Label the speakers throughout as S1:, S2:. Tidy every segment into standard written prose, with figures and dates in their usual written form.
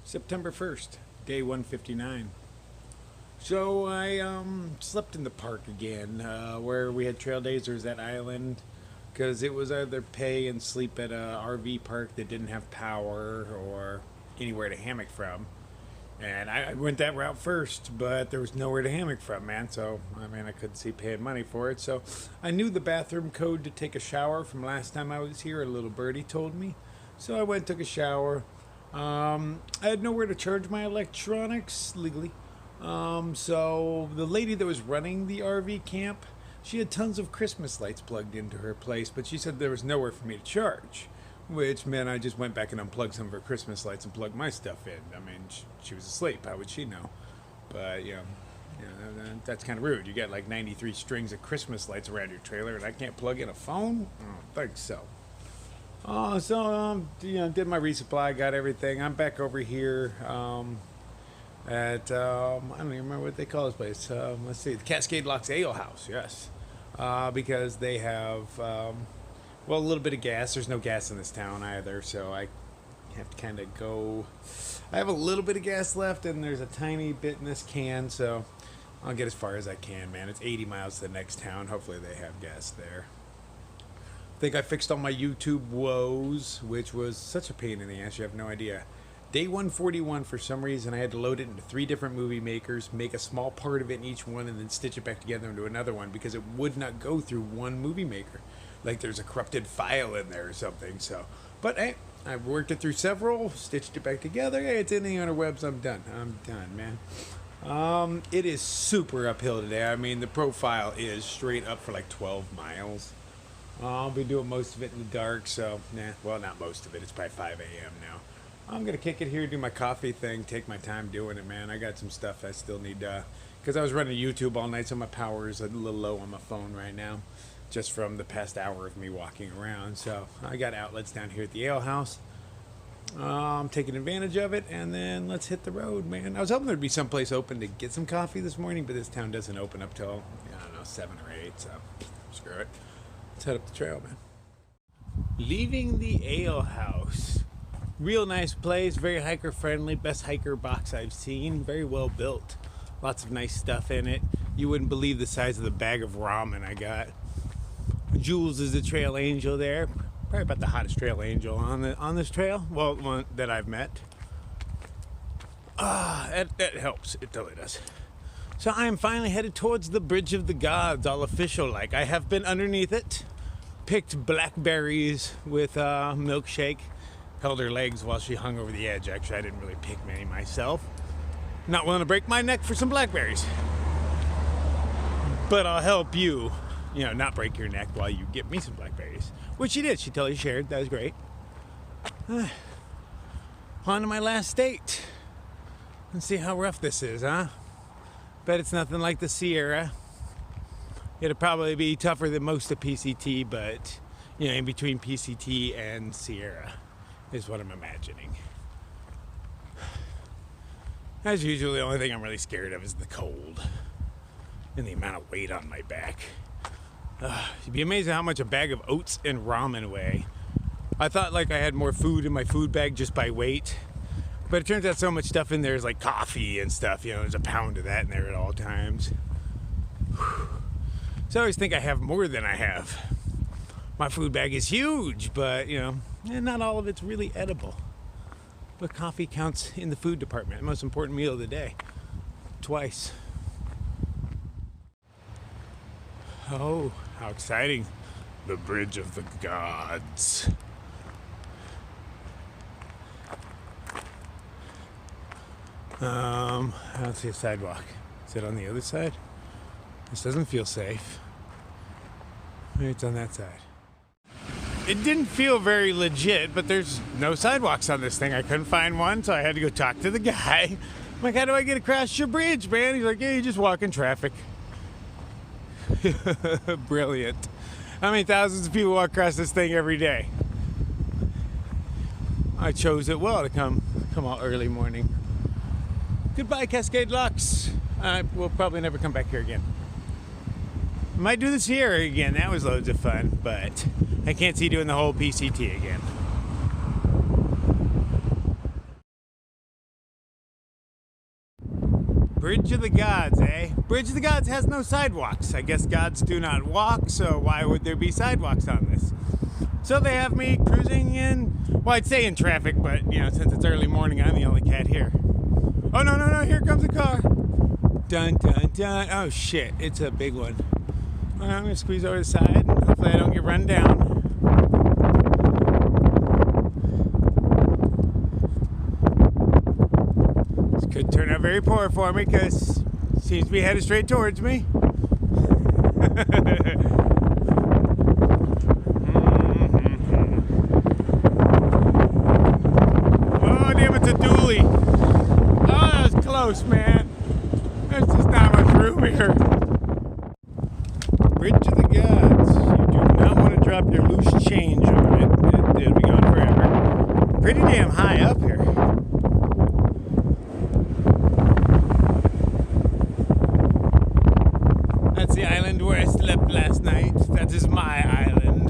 S1: September 1st, day 159. So I slept in the park again, where we had trail days. There's that island, because it was either pay and sleep at a RV park that didn't have power or anywhere to hammock from. And I went that route first, but there was nowhere to hammock from, man. So, I couldn't see paying money for it. So, I knew the bathroom code to take a shower from last time I was here. A little birdie told me. So, I went and took a shower. I had nowhere to charge my electronics legally. So, the lady that was running the RV camp, she had tons of Christmas lights plugged into her place, but she said there was nowhere for me to charge. Which meant I just went back and unplugged some of her Christmas lights and plugged my stuff in. I mean, she was asleep. How would she know? But, that's kind of rude. You got like 93 strings of Christmas lights around your trailer, and I can't plug in a phone? I don't think so. Did my resupply, got everything. I'm back over here at, I don't even remember what they call this place. Let's see, the Cascade Locks Ale House, yes. Because they have... a little bit of gas. There's no gas in this town either, so I have to kind of go. I have a little bit of gas left, and there's a tiny bit in this can, so I'll get as far as I can, man. It's 80 miles to the next town. Hopefully they have gas there. I think I fixed all my YouTube woes, which was such a pain in the ass. You have no idea. Day 141, for some reason, I had to load it into 3 different movie makers, make a small part of it in each one, and then stitch it back together into another one because it would not go through one movie maker. Like there's a corrupted file in there or something. So, but hey, I've worked it through several, stitched it back together. Hey, it's in the interwebs. I'm done, man. It is super uphill today. I mean, the profile is straight up for like 12 miles. I'll be doing most of it in the dark, so not most of it. It's probably 5 a.m. now. I'm gonna kick it here, do my coffee thing, take my time doing it, man. I got some stuff I still need because I was running YouTube all night, so my power is a little low on my phone right now, just from the past hour of me walking around. So I got outlets down here at the ale house. I'm taking advantage of it, and then let's hit the road, man. I was hoping there'd be someplace open to get some coffee this morning, but this town doesn't open up till, 7 or 8, so screw it. Let's head up the trail, man. Leaving the ale house. Real nice place, very hiker friendly, best hiker box I've seen, very well built. Lots of nice stuff in it. You wouldn't believe the size of the bag of ramen I got. Jules is the trail angel there. Probably about the hottest trail angel on this trail. Well, one that I've met. That helps. It totally does. So I am finally headed towards the Bridge of the Gods, all official like. I have been underneath it, picked blackberries with a milkshake, held her legs while she hung over the edge. Actually, I didn't really pick many myself. Not willing to break my neck for some blackberries. But I'll help you. Not break your neck while you get me some blackberries. Which she did. She totally shared. That was great. On to my last state. Let's see how rough this is, huh? Bet it's nothing like the Sierra. It'll probably be tougher than most of PCT, but, in between PCT and Sierra is what I'm imagining. As usual, the only thing I'm really scared of is the cold and the amount of weight on my back. You'd be amazed at how much a bag of oats and ramen weigh. I thought I had more food in my food bag just by weight, but it turns out so much stuff in there is like coffee and stuff. There's a pound of that in there at all times. So I always think I have more than I have. My food bag is huge, but not all of it's really edible. But coffee counts in the food department. The most important meal of the day. Twice. Oh, how exciting. The Bridge of the Gods. I don't see a sidewalk. Is it on the other side? This doesn't feel safe. Maybe it's on that side. It didn't feel very legit, but there's no sidewalks on this thing. I couldn't find one, so I had to go talk to the guy. I'm like, how do I get across your bridge, man? He's like, yeah, you just walk in traffic. Brilliant. How many thousands of people walk across this thing every day? I chose it well to come out early morning. Goodbye, Cascade Locks. I will probably never come back here again. I might do the Sierra again. That was loads of fun, but I can't see doing the whole PCT again. Bridge of the Gods, eh? Bridge of the Gods has no sidewalks. I guess gods do not walk, so why would there be sidewalks on this? So they have me cruising in, well, I'd say in traffic, but, you know, since it's early morning, I'm the only cat here. Oh, no, here comes a car. Dun, dun, dun. Oh, shit, it's a big one. All right, I'm going to squeeze over the side. Hopefully I don't get run down. This could turn out very poor for me because it seems to be headed straight towards me. Oh, damn, it's a dually. Oh, that was close, man. There's just not much room here. Bridge of the Gods. You do not want to drop your loose change on it. It'll be gone forever. Pretty damn high up here. That's the island where I slept last night. That is my island.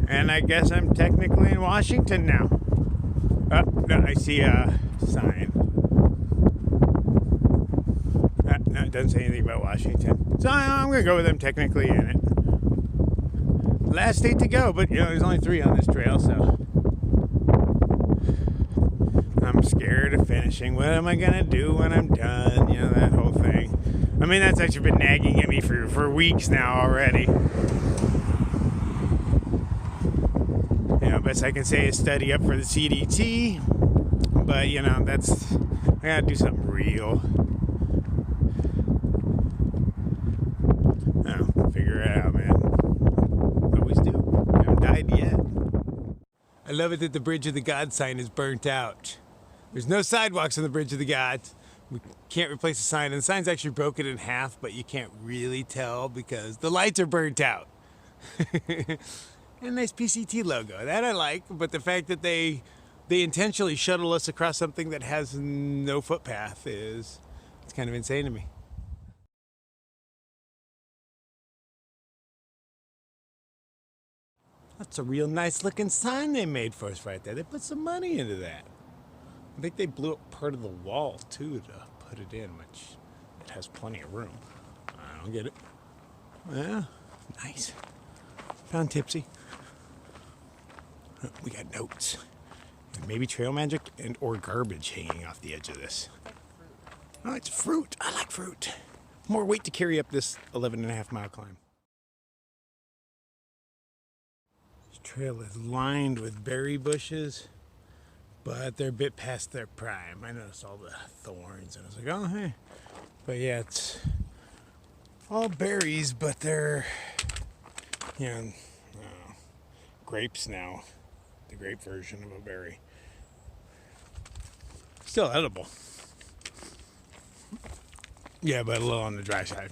S1: And I guess I'm technically in Washington now. No, I see a sign. No, it doesn't say anything about Washington. So I'm going to go with them technically in it. Last state to go, but you know, there's only 3 on this trail, so I'm scared of finishing. What am I going to do when I'm done? You know, that whole thing. I mean, that's actually been nagging at me for weeks now already. You know, best I can say is study up for the CDT. But, you know, I got to do something real. Figure it out, man. Always do. I haven't died yet. I love it that the Bridge of the Gods sign is burnt out. There's no sidewalks on the Bridge of the Gods. We can't replace the sign, and the sign's actually broken in half, but you can't really tell because the lights are burnt out. And a nice PCT logo. That I like, but the fact that they intentionally shuttle us across something that has no footpath it's kind of insane to me. That's a real nice looking sign they made for us right there. They put some money into that. I think they blew up part of the wall too to put it in, which it has plenty of room. I don't get it. Yeah, nice. Found Tipsy. We got notes. Maybe trail magic or garbage hanging off the edge of this. Oh, it's fruit. I like fruit. More weight to carry up this 11.5-mile climb. This trail is lined with berry bushes, but they're a bit past their prime. I noticed all the thorns, and I was like, oh, hey. But yeah, it's all berries, but they're, you know, grapes now. The grape version of a berry. Still edible. Yeah, but a little on the dry side.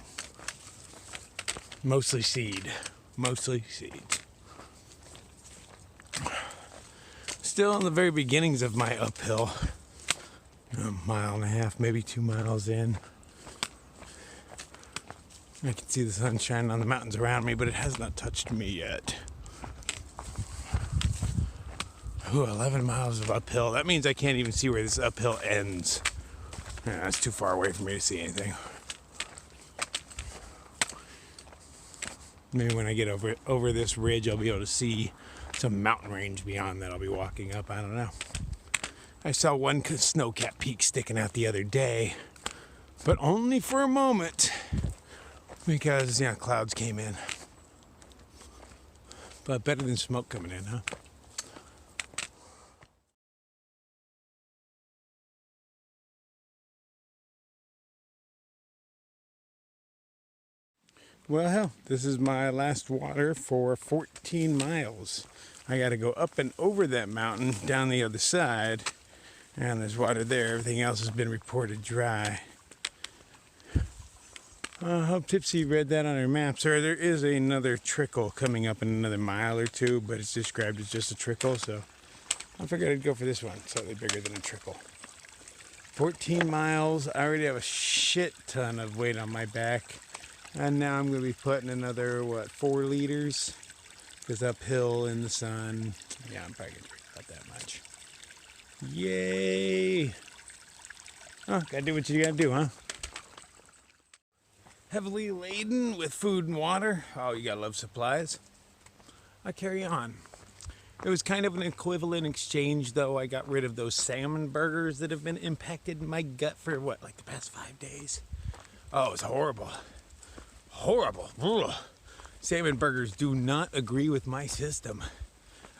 S1: Mostly seed. Mostly seed. Still in the very beginnings of my uphill. A mile and a half, maybe 2 miles in. I can see the sun shining on the mountains around me, but it has not touched me yet. Ooh, 11 miles of uphill. That means I can't even see where this uphill ends. Yeah, that's too far away for me to see anything. Maybe when I get over this ridge, I'll be able to see some mountain range beyond that I'll be walking up. I don't know. I saw one snow-capped peak sticking out the other day, but only for a moment because, you know, clouds came in. But better than smoke coming in, huh? Well, hell, this is my last water for 14 miles. I got to go up and over that mountain, down the other side, and there's water there. Everything else has been reported dry. I hope Tipsy read that on her map. Sir, there is another trickle coming up in another mile or two, but it's described as just a trickle, so I figured I'd go for this one, slightly bigger than a trickle. 14 miles. I already have a shit ton of weight on my back. And now I'm going to be putting another, 4 liters? Because uphill in the sun, yeah, I'm probably going to drink about that much. Yay! Oh, gotta do what you gotta do, huh? Heavily laden with food and water. Oh, you gotta love supplies. I carry on. It was kind of an equivalent exchange, though. I got rid of those salmon burgers that have been impacted in my gut for what, like the past 5 days? Oh, it was horrible. Horrible. Ugh. Salmon burgers do not agree with my system.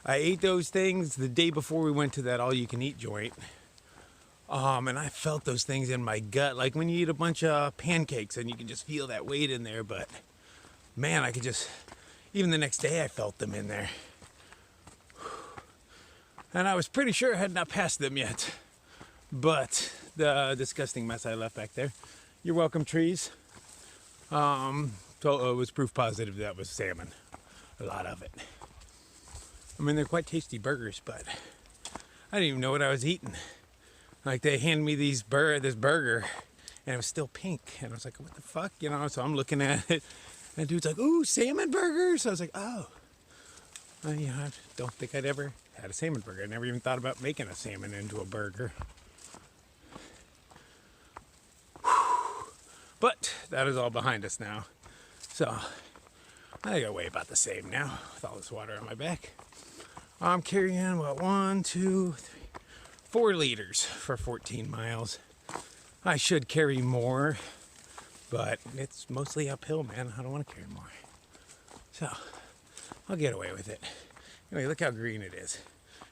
S1: I ate those things the day before we went to that all-you-can-eat joint. And I felt those things in my gut, like when you eat a bunch of pancakes and you can just feel that weight in there. But man, I could just, even the next day I felt them in there. And I was pretty sure I had not passed them yet. But the disgusting mess I left back there. You're welcome, trees. So it was proof positive that was salmon. A lot of it. I mean, they're quite tasty burgers, but I didn't even know what I was eating. Like, they hand me this burger, and it was still pink. And I was like, what the fuck? You know, so I'm looking at it, and dude's like, ooh, salmon burgers. I was like, oh. You know, I don't think I'd ever had a salmon burger. I never even thought about making a salmon into a burger. But that is all behind us now. So I think I weigh about the same now with all this water on my back. I'm carrying, what, 1, 2, 3, 4 liters for 14 miles. I should carry more, but it's mostly uphill, man. I don't want to carry more. So I'll get away with it. Anyway, look how green it is.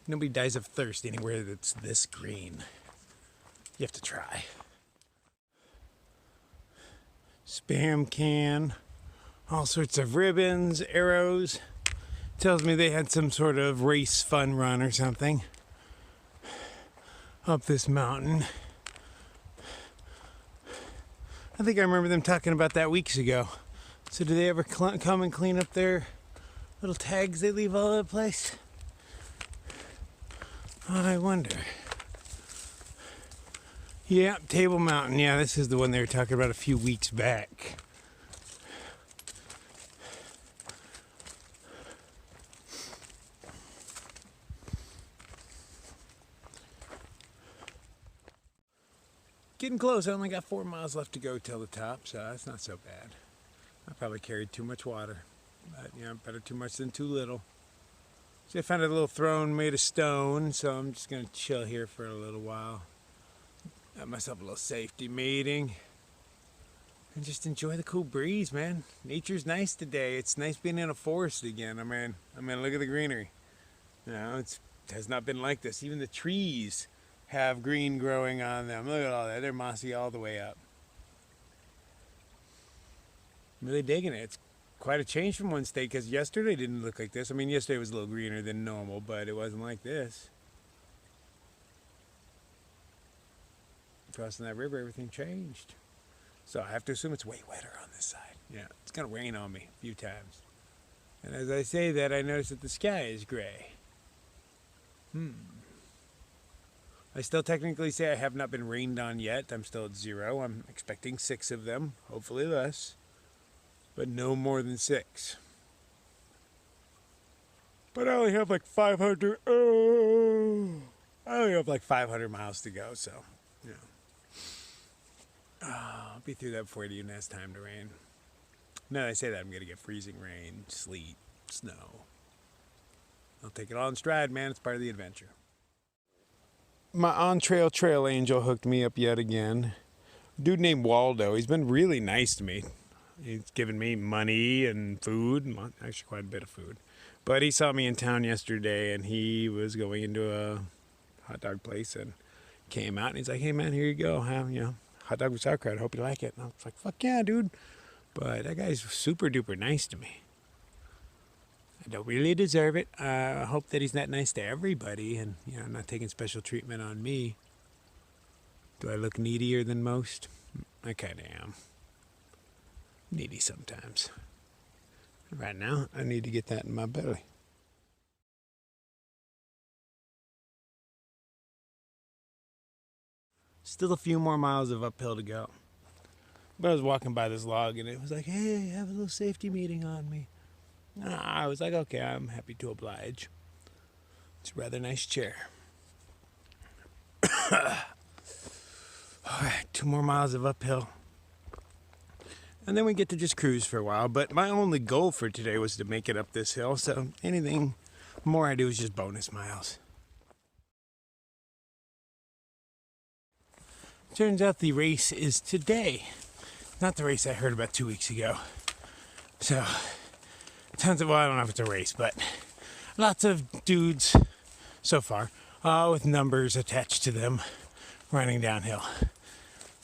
S1: Nobody dies of thirst anywhere that's this green. You have to try. Spam can, all sorts of ribbons, arrows. Tells me they had some sort of race fun run or something up this mountain. I think I remember them talking about that weeks ago. So do they ever come and clean up their little tags they leave all over the place? I wonder. Yeah, Table Mountain. Yeah, this is the one they were talking about a few weeks back. Getting close. I only got 4 miles left to go till the top, so that's not so bad. I probably carried too much water, but you know, better too much than too little. So I found a little throne made of stone, so I'm just gonna chill here for a little while. Got myself a little safety meeting, and just enjoy the cool breeze, man. Nature's nice today. It's nice being in a forest again. I mean, look at the greenery. You know, it has not been like this. Even the trees have green growing on them. Look at all that. They're mossy all the way up. I'm really digging it. It's quite a change from one state, because yesterday didn't look like this. I mean, yesterday was a little greener than normal, but it wasn't like this. Crossing that river, everything changed. So I have to assume it's way wetter on this side. Yeah, it's going to rain on me a few times. And as I say that, I notice that the sky is gray. I still technically say I have not been rained on yet. I'm still at 0. I'm expecting 6 of them, hopefully less, but no more than 6. But I only have like 500. I only have like 500 miles to go, so yeah. I'll be through that before it even has time to rain. Now that I say that, I'm gonna get freezing rain, sleet, snow. I'll take it all in stride, man. It's part of the adventure. My on-trail trail angel hooked me up yet again. A dude named Waldo. He's been really nice to me. He's given me money and food, actually quite a bit of food. But he saw me in town yesterday, and he was going into a hot dog place and came out, and he's like, hey, man, here you go. Have, you know, hot dog with sauerkraut. I hope you like it. And I was like, fuck yeah, dude. But that guy's super duper nice to me. I don't really deserve it. I hope that he's not nice to everybody and, you know, not taking special treatment on me. Do I look needier than most? I kind of am. Needy sometimes. Right now, I need to get that in my belly. Still a few more miles of uphill to go. But I was walking by this log and it was like, hey, have a little safety meeting on me. I was like, okay, I'm happy to oblige. It's a rather nice chair. Alright, 2 more miles of uphill. And then we get to just cruise for a while. But my only goal for today was to make it up this hill. So anything more I do is just bonus miles. Turns out the race is today. Not the race I heard about 2 weeks ago. So, tons of, well, I don't know if it's a race, but lots of dudes so far with numbers attached to them running downhill.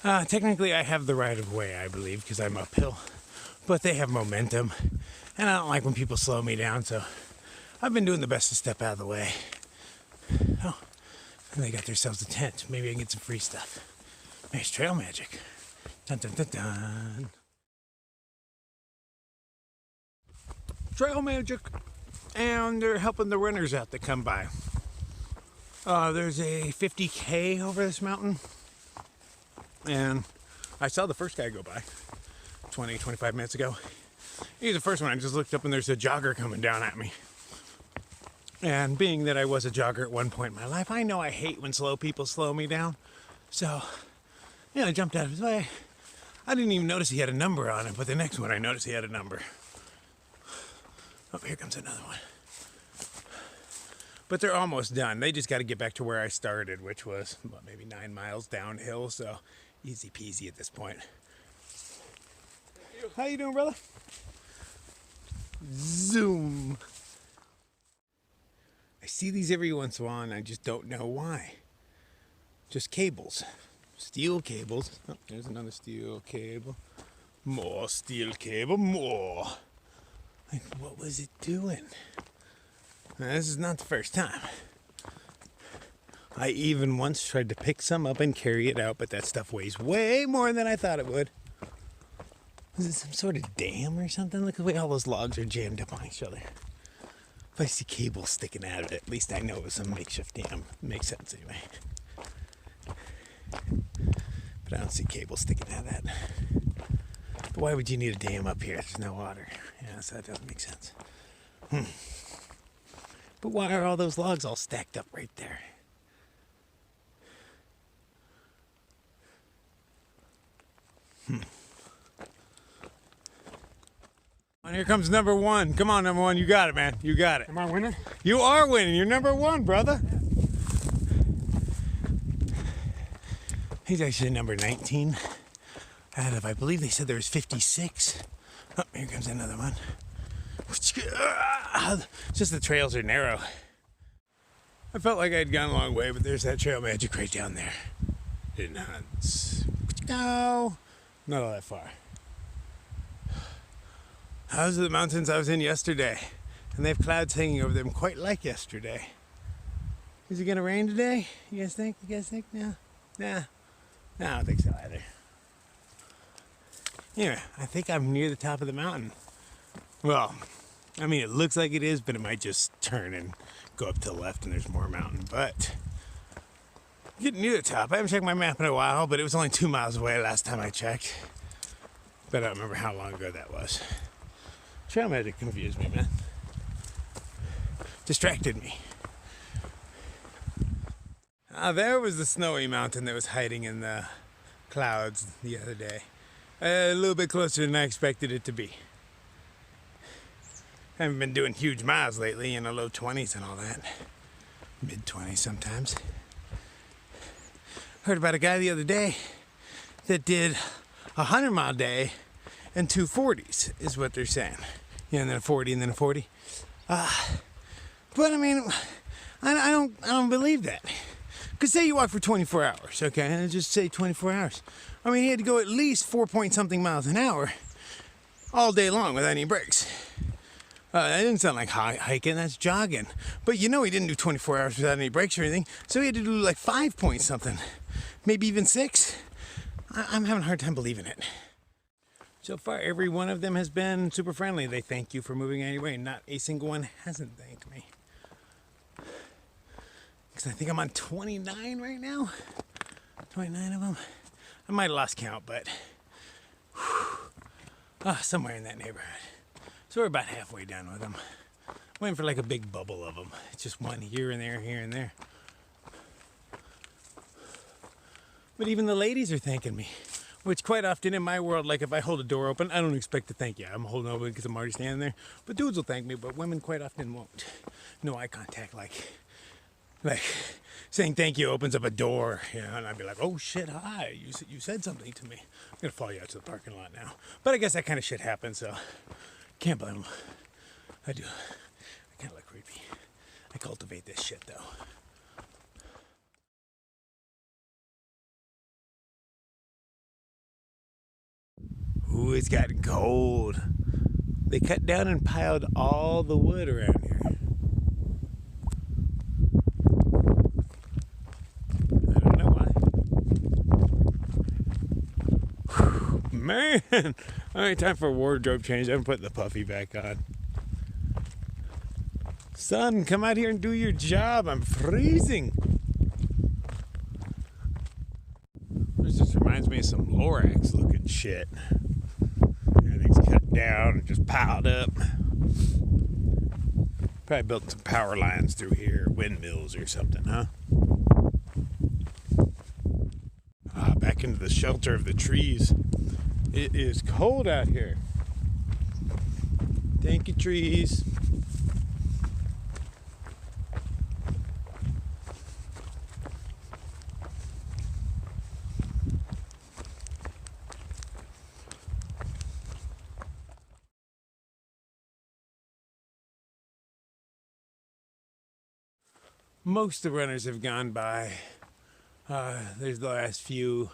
S1: Technically, I have the right of way, I believe, because I'm uphill, but they have momentum, and I don't like when people slow me down, so I've been doing the best to step out of the way. Oh, and they got themselves a tent. Maybe I can get some free stuff. Nice trail magic. Dun dun dun dun. Trail magic, and they're helping the runners out that come by. There's a 50K over this mountain, and I saw the first guy go by 25 minutes ago. He's the first one. I just looked up and there's a jogger coming down at me. And being that I was a jogger at one point in my life, I know I hate when slow people slow me down. So, yeah, I jumped out of his way. I didn't even notice he had a number on it, but the next one I noticed he had a number. Oh, here comes another one. But they're almost done. They just got to get back to where I started, which was maybe 9 miles downhill, so easy peasy at this point. How you doing, brother? Zoom. I see these every once in a while, and I just don't know why. Just cables. Steel cables. Oh, there's another steel cable. More steel cable, more. Like, what was it doing? Now, this is not the first time. I even once tried to pick some up and carry it out, but that stuff weighs way more than I thought it would. Is it some sort of dam or something? Look at the way all those logs are jammed up on each other. If I see cables sticking out of it, at least I know it was some makeshift dam. It makes sense anyway. But I don't see cables sticking out of that. But why would you need a dam up here? There's no water. Yeah, so that doesn't make sense. But why are all those logs all stacked up right there? And here comes number one. Come on, number one. You got it, man. You got it.
S2: Am I winning?
S1: You are winning. You're number one, brother. He's actually number 19 out of, I believe they said there was 56. Oh, here comes another one. It's just the trails are narrow. I felt like I'd gone a long way, but there's that trail magic right down there. In Hunts. No, not all that far. Those are the mountains I was in yesterday, and they have clouds hanging over them quite like yesterday. Is it gonna rain today? You guys think? No? Nah. No, I don't think so either. Anyway, I think I'm near the top of the mountain. Well, I mean, it looks like it is, but it might just turn and go up to the left and there's more mountain. But getting near the top. I haven't checked my map in a while, but it was only 2 miles away last time I checked. But I don't remember how long ago that was. Trail magic confused me, man. Distracted me. There was the snowy mountain that was hiding in the clouds the other day. A little bit closer than I expected it to be. Haven't been doing huge miles lately, in the low 20s and all that. Mid 20s sometimes. Heard about a guy the other day that did a 100-mile day and 2 40s, is what they're saying. Yeah, and then a 40 and then a 40. But I mean, I don't believe that. Because say you walk for 24 hours, okay? And just say 24 hours. I mean, he had to go at least 4-point-something miles an hour all day long without any breaks. That didn't sound like hiking, that's jogging. But you know he didn't do 24 hours without any breaks or anything, so he had to do like 5-point-something. Maybe even 6. I'm having a hard time believing it. So far, every one of them has been super friendly. They thank you for moving out of your way. Not a single one hasn't thanked me. Because I think I'm on 29 right now. 29 of them. I might have lost count, but somewhere in that neighborhood. So we're about halfway done with them. Waiting for like a big bubble of them. It's just one here and there, here and there. But even the ladies are thanking me, which quite often in my world, like if I hold a door open, I don't expect to thank you. I'm holding it open because I'm already standing there. But dudes will thank me, but women quite often won't. No eye contact, like saying thank you opens up a door, you know, and I'd be like, oh shit, hi, you said something to me. I'm gonna follow you out to the parking lot now. But I guess that kind of shit happens, so can't blame them. I do. I kind of look creepy. I cultivate this shit though. Ooh, it's gotten cold. They cut down and piled all the wood around here. I don't know why. Whew, man! Alright, time for a wardrobe change. I'm putting the puffy back on. Son, come out here and do your job. I'm freezing. This just reminds me of some Lorax looking shit. Everything's cut down and just piled up. Probably built some power lines through here, windmills or something, huh? Back into the shelter of the trees. It is cold out here. Thank you, trees. Most of the runners have gone by. There's the last few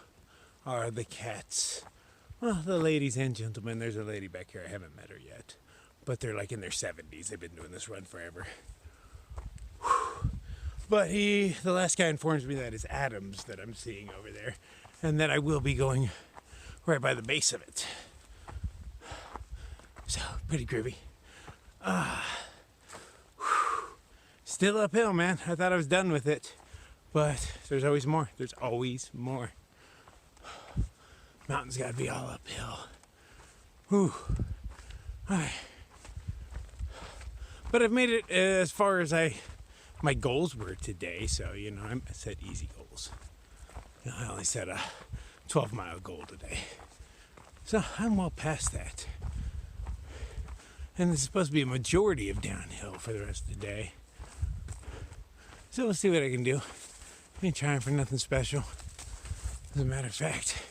S1: are the cats. Well, the ladies and gentlemen. There's a lady back here. I haven't met her yet. But they're like in their 70s. They've been doing this run forever. Whew. But the last guy informs me that it's Adams that I'm seeing over there. And that I will be going right by the base of it. So, pretty groovy. Still uphill, man. I thought I was done with it. But there's always more. There's always more. Mountains gotta be all uphill. Whew. Alright. But I've made it as far as my goals were today. So, you know, I set easy goals. You know, I only set a 12-mile goal today. So I'm well past that. And this is supposed to be a majority of downhill for the rest of the day. So we'll see what I can do. I ain't trying for nothing special. As a matter of fact,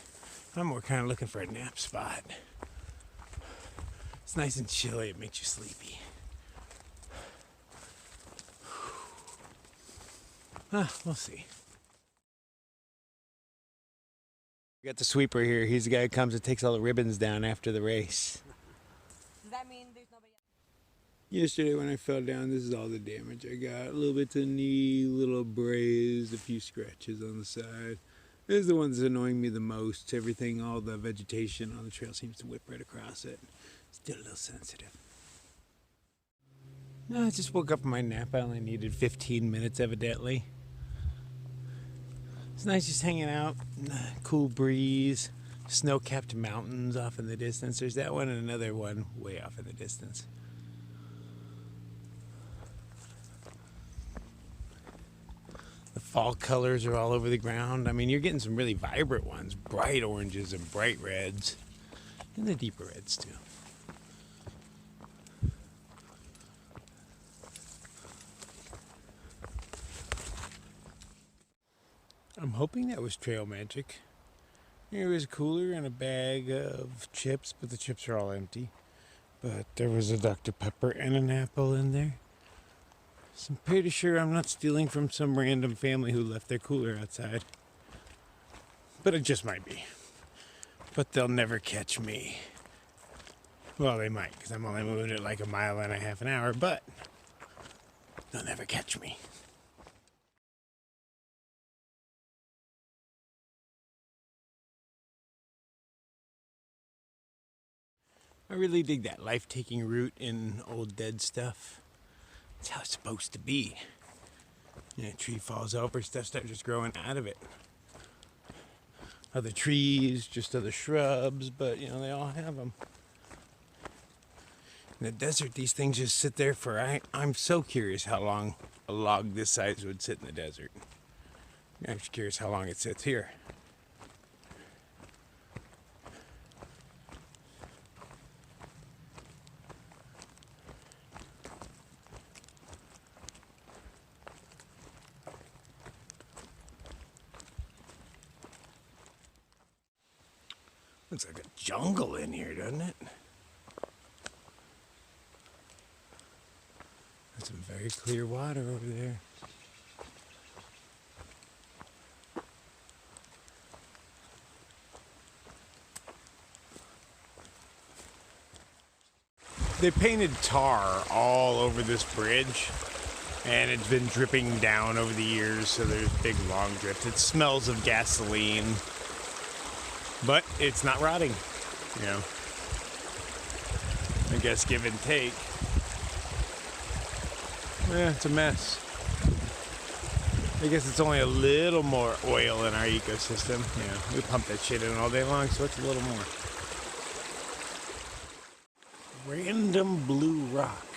S1: I'm more kind of looking for a nap spot. It's nice and chilly. It makes you sleepy. We'll see. We got the sweeper here. He's the guy who comes and takes all the ribbons down after the race.
S2: Does that mean there's nobody?
S1: Yesterday when I fell down, this is all the damage I got. A little bit to the knee, little braised, a few scratches on the side. This is the one that's annoying me the most. Everything, all the vegetation on the trail seems to whip right across it. Still a little sensitive. No, I just woke up from my nap. I only needed 15 minutes evidently. It's nice just hanging out, cool breeze, snow-capped mountains off in the distance. There's that one and another one way off in the distance. The fall colors are all over the ground. I mean, you're getting some really vibrant ones, bright oranges and bright reds, and the deeper reds too. I'm hoping that was trail magic. There was a cooler and a bag of chips, but the chips are all empty. But there was a Dr. Pepper and an apple in there. So I'm pretty sure I'm not stealing from some random family who left their cooler outside. But it just might be. But they'll never catch me. Well, they might, because I'm only moving at like 1.5 miles an hour, but they'll never catch me. I really dig that life-taking root in old dead stuff. It's how it's supposed to be. You know, a tree falls over, stuff starts just growing out of it. Other trees, just other shrubs, but you know, they all have them. In the desert, these things just sit there for, I'm so curious how long a log this size would sit in the desert. I'm just curious how long it sits here. Looks like a jungle in here, doesn't it? There's some very clear water over there. They painted tar all over this bridge, and it's been dripping down over the years, so there's big long drips. It smells of gasoline, but it's not rotting, you know. I guess give and take. Yeah, it's a mess. I guess it's only a little more oil in our ecosystem. Yeah, we pump that shit in all day long, so it's a little more. Random blue rock.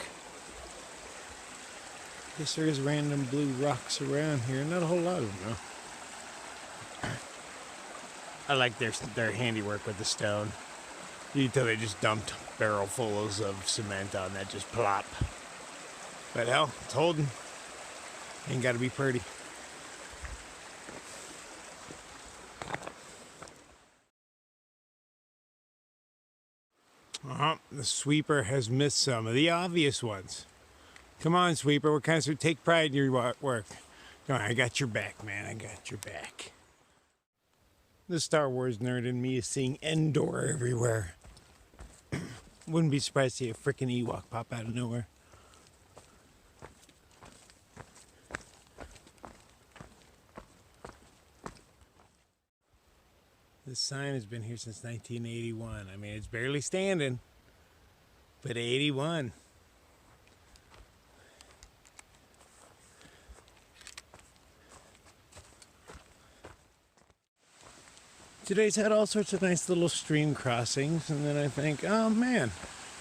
S1: Guess there is random blue rocks around here. Not a whole lot of them, though. I like their handiwork with the stone. You can tell they just dumped barrelfuls of cement on that, just plop. But hell, it's holding. Ain't got to be pretty. The sweeper has missed some of the obvious ones. Come on, sweeper. What kind of take pride in your work? Come on, I got your back, man. I got your back. The Star Wars nerd in me is seeing Endor everywhere. Wouldn't be surprised to see a frickin' Ewok pop out of nowhere. This sign has been here since 1981. I mean, it's barely standing, but 81. Today's had all sorts of nice little stream crossings, and then I think, oh man,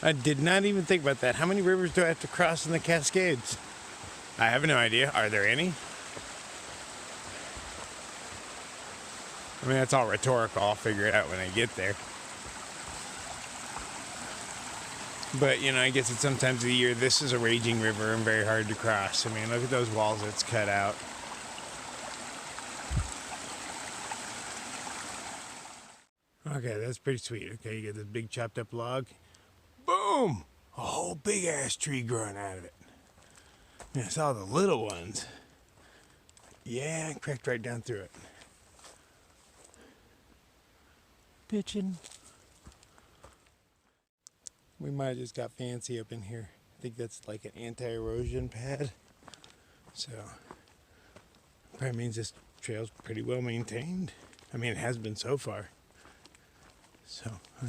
S1: I did not even think about that. How many rivers do I have to cross in the Cascades? I have no idea. Are there any? I mean, that's all rhetorical. I'll figure it out when I get there. But, you know, I guess at some times of the year, this is a raging river and very hard to cross. I mean, look at those walls it's cut out. Okay, that's pretty sweet. Okay, you get this big chopped up log. Boom! A whole big ass tree growing out of it. And I saw the little ones. Yeah, I cracked right down through it. Bitchin'. We might have just got fancy up in here. I think that's like an anti-erosion pad. So, probably means this trail's pretty well maintained. I mean, it has been so far. So, I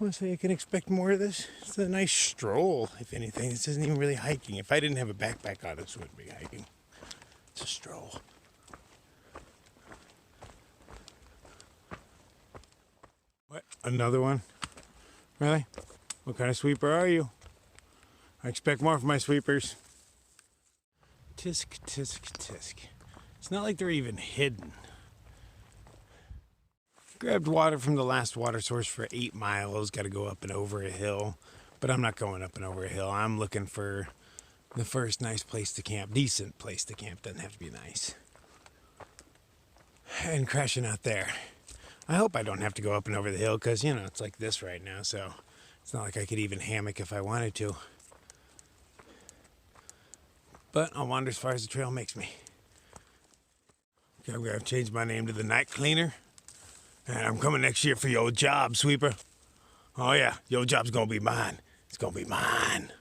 S1: want to say I can expect more of this. It's a nice stroll, if anything. This isn't even really hiking. If I didn't have a backpack on, this wouldn't be hiking. It's a stroll. What? Another one? Really? What kind of sweeper are you? I expect more from my sweepers. Tisk, tisk, tisk. It's not like they're even hidden. Grabbed water from the last water source for 8 miles. Got to go up and over a hill. But I'm not going up and over a hill. I'm looking for the first nice place to camp. Decent place to camp. Doesn't have to be nice. And crashing out there. I hope I don't have to go up and over the hill because, you know, it's like this right now. So it's not like I could even hammock if I wanted to. But I'll wander as far as the trail makes me. Okay, I'm going to change my name to the Night Cleaner. And I'm coming next year for your job, sweeper. Oh yeah, your job's gonna be mine. It's gonna be mine.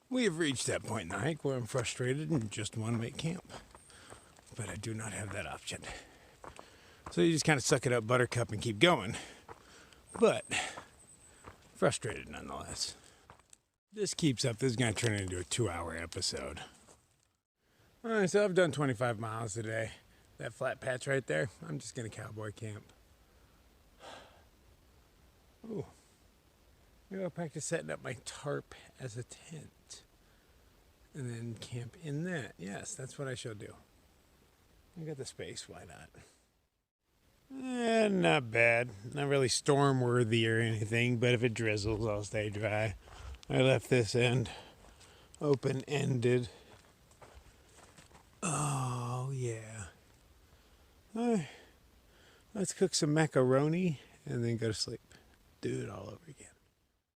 S1: We have reached that point in the hike where I'm frustrated and just want to make camp. But I do not have that option. So you just kind of suck it up, buttercup, and keep going. But frustrated nonetheless. This keeps up. This is gonna turn into a 2-hour episode. Alright, so I've done 25 miles today. That flat patch right there, I'm just going to cowboy camp. Ooh. Maybe I'll practice setting up my tarp as a tent. And then camp in that. Yes, that's what I shall do. I got the space, why not? Not bad. Not really storm worthy or anything, but if it drizzles, I'll stay dry. I left this end open-ended. Oh, yeah. Let's cook some macaroni and then go to sleep. Do it all over again.